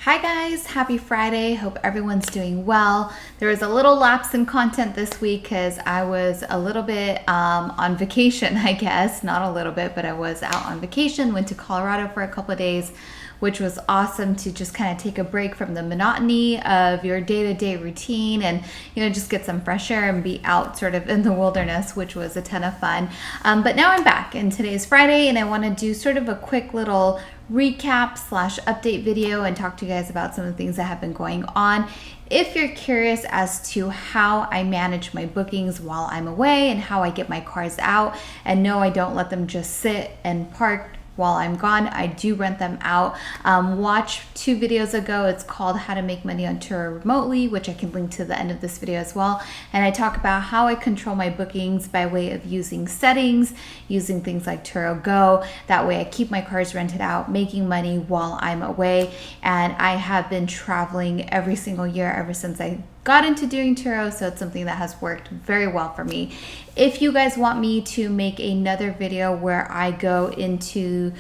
Hi guys, happy Friday. Hope everyone's doing well. There was a little lapse in content this week because I was a little bit on vacation, I guess. Not a little bit, but I was out on vacation, went to Colorado for a couple of days, which was awesome to just kind of take a break from the monotony of your day-to-day routine and, just get some fresh air and be out sort of in the wilderness, which was a ton of fun. But now I'm back and today's Friday and I want to do sort of a quick little recap / update video and talk to you guys about some of the things that have been going on. If you're curious as to how I manage my bookings while I'm away and how I get my cars out, and no, I don't let them just sit and park while I'm gone. I do rent them out. Watch 2 videos ago. It's called How to Make Money on Turo Remotely, which I can link to the end of this video as well. And I talk about how I control my bookings by way of using settings, using things like Turo Go. That way I keep my cars rented out, making money while I'm away. And I have been traveling every single year ever since I got into doing Turo, so it's something that has worked very well for me. If you guys want me to make another video where I go into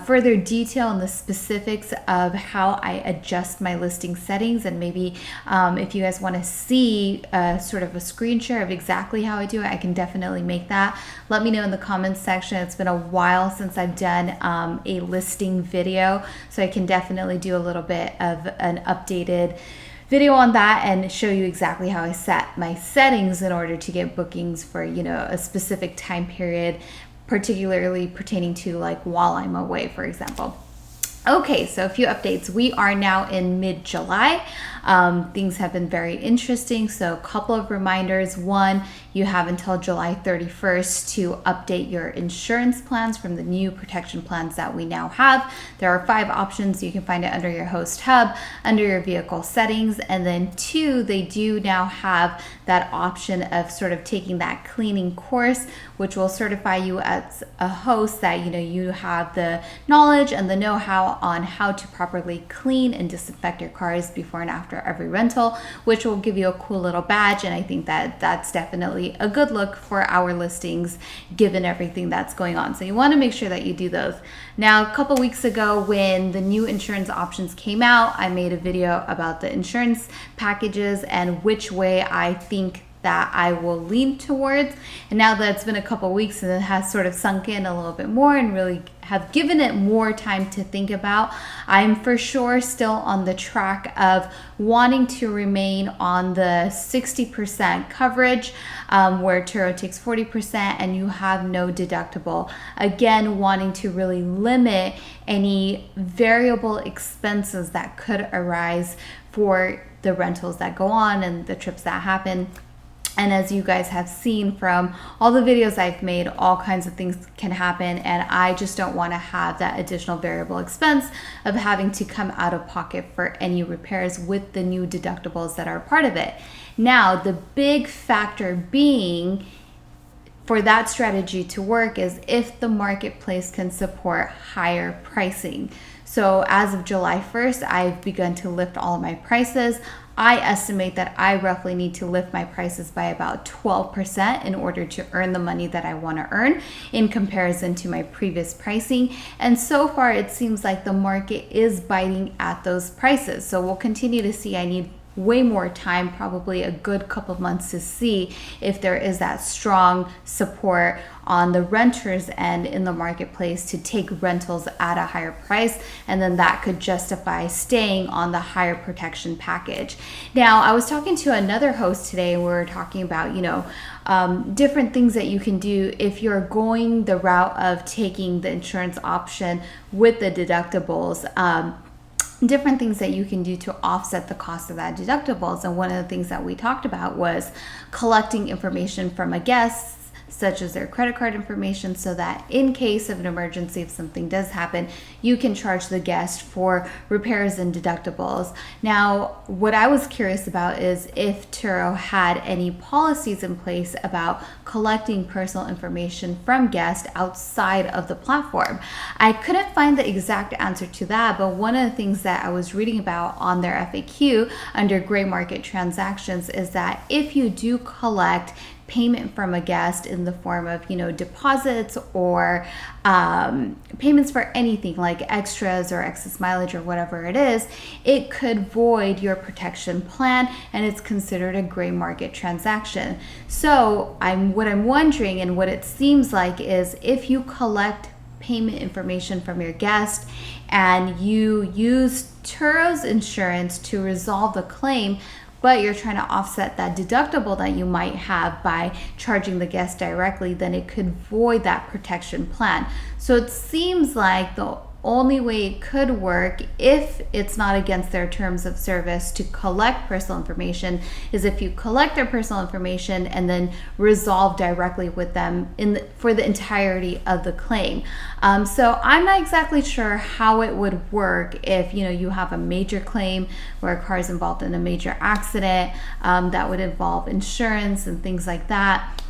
further detail on the specifics of how I adjust my listing settings, and maybe if you guys want to see sort of a screen share of exactly how I do it, I can definitely make that. Let me know in the comments section. It's been a while since I've done a listing video, so I can definitely do a little bit of an updated video on that and show you exactly how I set my settings in order to get bookings for, a specific time period, particularly pertaining to like while I'm away, for example. Okay, so a few updates. We are now in mid-July. Things have been very interesting. So a couple of reminders. One, you have until July 31st to update your insurance plans from the new protection plans that we now have. There are 5 options. You can find it under your host hub, under your vehicle settings. And then 2, they do now have that option of sort of taking that cleaning course, which will certify you as a host that, you have the knowledge and the know-how on how to properly clean and disinfect your cars before and after every rental, which will give you a cool little badge. And I think that that's definitely a good look for our listings given everything that's going on. So you want to make sure that you do those. Now, a couple weeks ago when the new insurance options came out, I made a video about the insurance packages and which way I think that I will lean towards. And now that it's been a couple weeks and it has sort of sunk in a little bit more and really have given it more time to think about, I'm for sure still on the track of wanting to remain on the 60% coverage, where Turo takes 40% and you have no deductible. Again, wanting to really limit any variable expenses that could arise for the rentals that go on and the trips that happen. And as you guys have seen from all the videos I've made, all kinds of things can happen. And I just don't want to have that additional variable expense of having to come out of pocket for any repairs with the new deductibles that are part of it. Now, the big factor being for that strategy to work is if the marketplace can support higher pricing. So as of July 1st, I've begun to lift all of my prices. I estimate that I roughly need to lift my prices by about 12% in order to earn the money that I want to earn in comparison to my previous pricing. And so far, it seems like the market is biting at those prices. So we'll continue to see. I need way more time, probably a good couple of months, to see if there is that strong support on the renters end in the marketplace to take rentals at a higher price, and then that could justify staying on the higher protection package. Now, I was talking to another host today and we were talking about, different things that you can do if you're going the route of taking the insurance option with the deductibles. Different things that you can do to offset the cost of that deductibles. And one of the things that we talked about was collecting information from a guest, such as their credit card information, so that in case of an emergency, if something does happen, you can charge the guest for repairs and deductibles. Now, what I was curious about is if Turo had any policies in place about collecting personal information from guests outside of the platform. I couldn't find the exact answer to that, but one of the things that I was reading about on their FAQ under gray market transactions is that if you do collect payment from a guest in the form of, deposits or payments for anything like extras or excess mileage or whatever it is, it could void your protection plan, and it's considered a gray market transaction. So what I'm wondering, and what it seems like, is if you collect payment information from your guest and you use Turo's insurance to resolve the claim, but you're trying to offset that deductible that you might have by charging the guest directly, then it could void that protection plan. So it seems like the only way it could work, if it's not against their terms of service to collect personal information, is if you collect their personal information and then resolve directly with them for the entirety of the claim. So I'm not exactly sure how it would work if you have a major claim where a car is involved in a major accident that would involve insurance and things like that.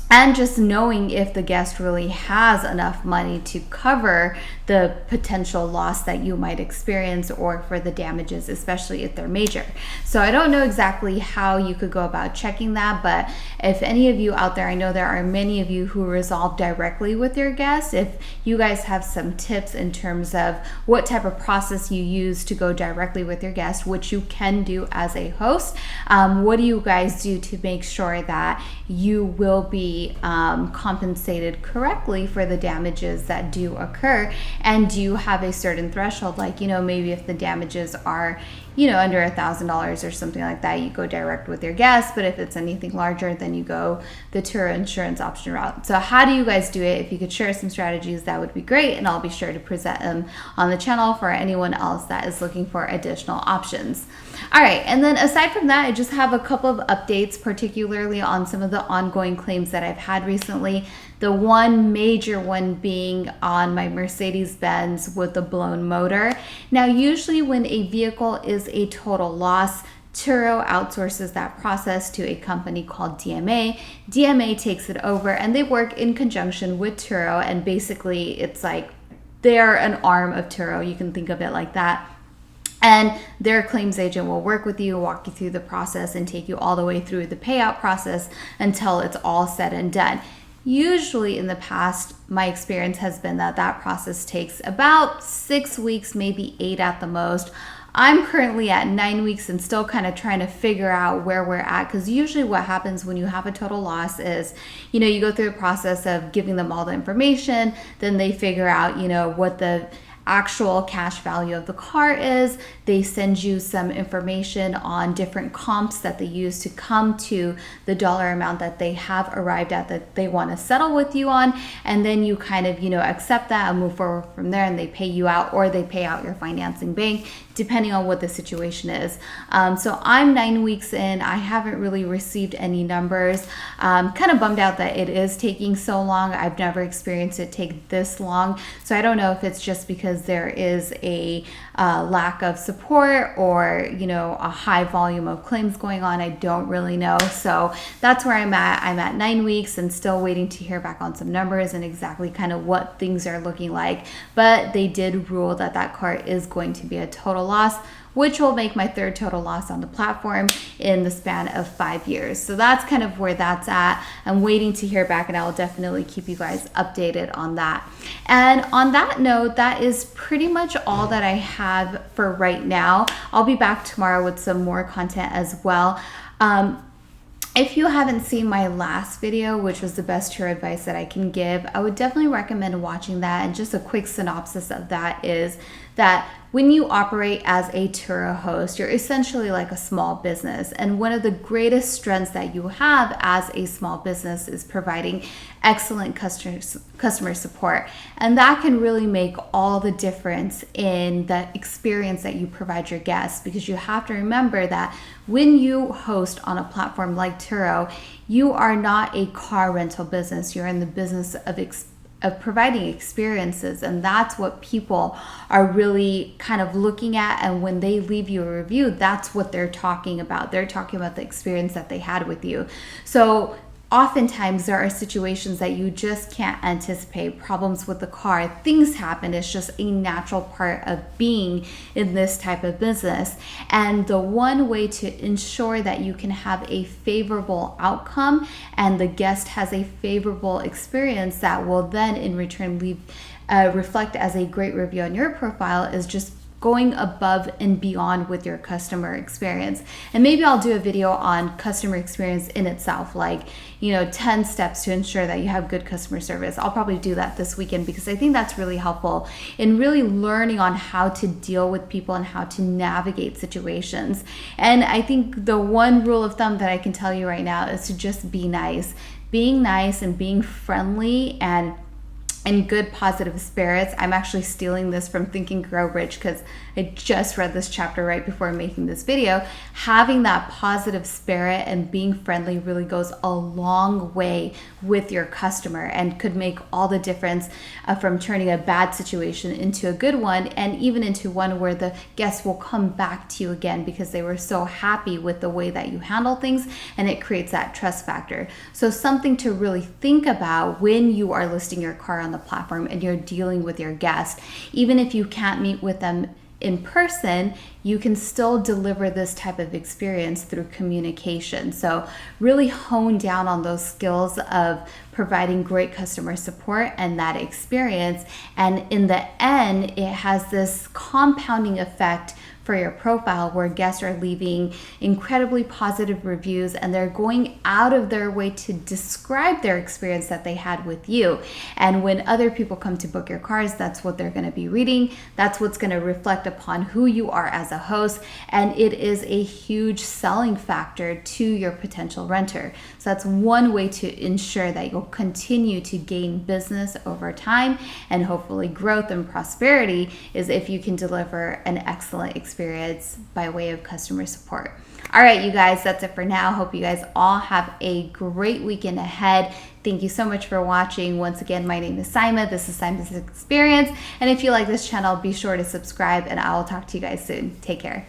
And just knowing if the guest really has enough money to cover the potential loss that you might experience, or for the damages, especially if they're major. So I don't know exactly how you could go about checking that, but if any of you out there, I know there are many of you who resolve directly with your guests. If you guys have some tips in terms of what type of process you use to go directly with your guest, which you can do as a host, what do you guys do to make sure that you will be compensated correctly for the damages that do occur? And do you have a certain threshold, like maybe if the damages are under $1,000 or something like that, you go direct with your guest, but if it's anything larger, then you go the Turo insurance option route. So how do you guys do it? If you could share some strategies, that would be great, and I'll be sure to present them on the channel for anyone else that is looking for additional options. All right, and then aside from that, I just have a couple of updates, particularly on some of the ongoing claims that I've had recently. The one major one being on my Mercedes-Benz with the blown motor. Now, usually when a vehicle is a total loss, Turo outsources that process to a company called DMA. DMA takes it over, and they work in conjunction with Turo, and basically it's like they're an arm of Turo. You can think of it like that. And their claims agent will work with you, walk you through the process, and take you all the way through the payout process until it's all said and done. Usually in the past, my experience has been that that process takes about 6 weeks, maybe 8 at the most. I'm currently at 9 weeks and still kind of trying to figure out where we're at, because usually what happens when you have a total loss is, you go through the process of giving them all the information, then they figure out, what the actual cash value of the car is. They send you some information on different comps that they use to come to the dollar amount that they have arrived at that they want to settle with you on, and then you kind of accept that and move forward from there, and they pay you out, or they pay out your financing bank, depending on what the situation is. So I'm 9 weeks in. I haven't really received any numbers. Kind of bummed out that it is taking so long. I've never experienced it take this long, so I don't know if it's just because there is a lack of support, or a high volume of claims going on. I don't really know. So that's where I'm at. I'm at 9 weeks and still waiting to hear back on some numbers and exactly kind of what things are looking like. But they did rule that that car is going to be a total loss, which will make my third total loss on the platform in the span of 5 years. So that's kind of where that's at. I'm waiting to hear back, and I will definitely keep you guys updated on that. And on that note, that is pretty much all that I have for right now. I'll be back tomorrow with some more content as well. If you haven't seen my last video, which was the best Turo advice that I can give, I would definitely recommend watching that. And just a quick synopsis of that is that when you operate as a Turo host, you're essentially like a small business. And one of the greatest strengths that you have as a small business is providing excellent customer support. And that can really make all the difference in the experience that you provide your guests, because you have to remember that when you host on a platform like Turo, you are not a car rental business. You're in the business of providing experiences, and that's what people are really kind of looking at. And when they leave you a review, that's what they're talking about. They're talking about the experience that they had with you. So oftentimes there are situations that you just can't anticipate, problems with the car, things happen. It's just a natural part of being in this type of business. And the one way to ensure that you can have a favorable outcome and the guest has a favorable experience that will then in return reflect as a great review on your profile is just going above and beyond with your customer experience. And maybe I'll do a video on customer experience in itself, like, 10 steps to ensure that you have good customer service. I'll probably do that this weekend because I think that's really helpful in really learning on how to deal with people and how to navigate situations. And I think the one rule of thumb that I can tell you right now is to just be nice. Being nice and being friendly and in good positive spirits. I'm actually stealing this from Think and Grow Rich because I just read this chapter right before making this video. Having that positive spirit and being friendly really goes a long way with your customer and could make all the difference from turning a bad situation into a good one, and even into one where the guests will come back to you again because they were so happy with the way that you handle things, and it creates that trust factor. So something to really think about when you are listing your car on the platform and you're dealing with your guest. Even if you can't meet with them in person, you can still deliver this type of experience through communication. So really hone down on those skills of providing great customer support and that experience. And in the end, it has this compounding effect for your profile where guests are leaving incredibly positive reviews and they're going out of their way to describe their experience that they had with you. And when other people come to book your cars, that's what they're going to be reading. That's what's going to reflect upon who you are as a host. And it is a huge selling factor to your potential renter. So that's one way to ensure that you'll continue to gain business over time, and hopefully growth and prosperity is if you can deliver an excellent experience by way of customer support. All right, you guys, that's it for now. Hope you guys all have a great weekend ahead. Thank you so much for watching. Once again, my name is Saimah. This is Saimah's Experience. And if you like this channel, be sure to subscribe, and I will talk to you guys soon. Take care.